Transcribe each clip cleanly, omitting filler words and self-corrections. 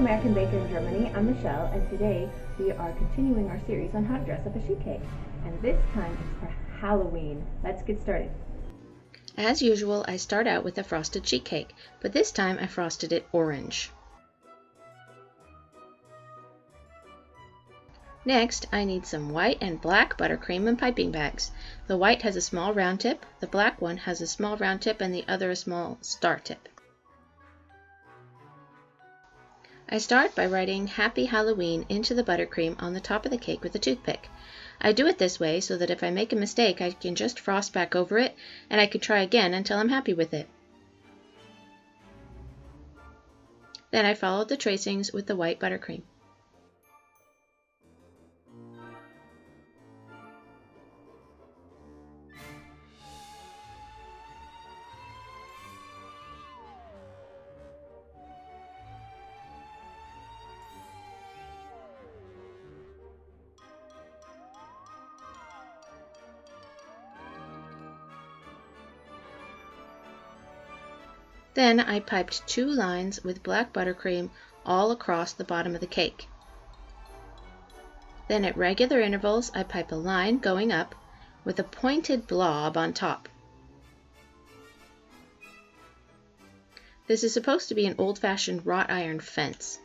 American Baker in Germany. I'm Michelle, and today we are continuing our series on how to dress up a sheet cake. And this time it's for Halloween. Let's get started. As usual, I start out with a frosted sheet cake, but this time I frosted it orange. Next, I need some white and black buttercream and piping bags. The white has a small round tip, the black one has a small round tip, and the other a small star tip. I start by writing Happy Halloween into the buttercream on the top of the cake with a toothpick. I do it this way so that if I make a mistake I can just frost back over it and I can try again until I'm happy with it. Then I followed the tracings with the white buttercream. Then I piped 2 lines with black buttercream all across the bottom of the cake. Then at regular intervals I pipe a line going up with a pointed blob on top. This is supposed to be an old-fashioned wrought iron fence.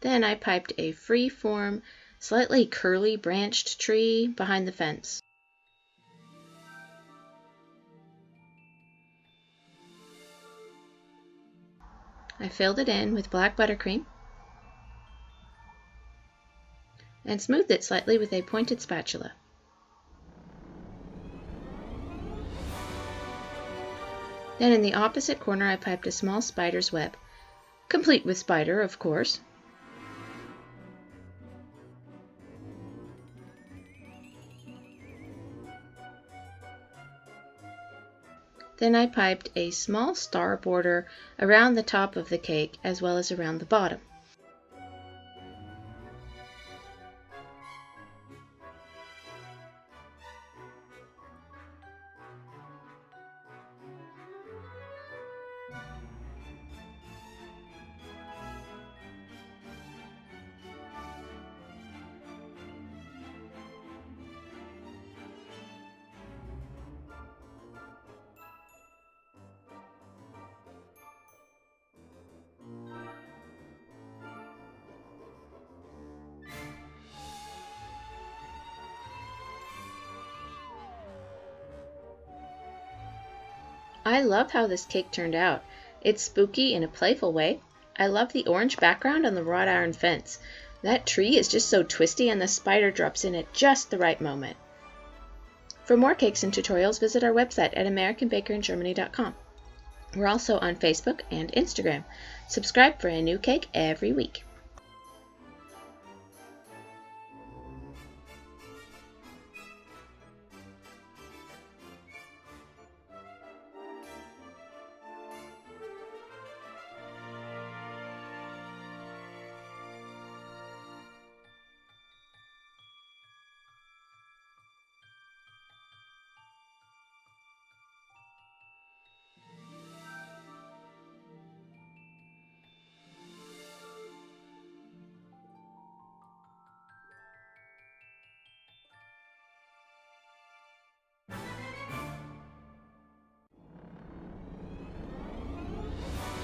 Then I piped a free-form, slightly curly branched tree behind the fence. I filled it in with black buttercream and smoothed it slightly with a pointed spatula. Then in the opposite corner I piped a small spider's web, complete with spider, of course. Then I piped a small star border around the top of the cake as well as around the bottom. I love how this cake turned out. It's spooky in a playful way. I love the orange background on the wrought iron fence. That tree is just so twisty and the spider drops in at just the right moment. For more cakes and tutorials, visit our website at AmericanBakerInGermany.com. We're also on Facebook and Instagram. Subscribe for a new cake every week.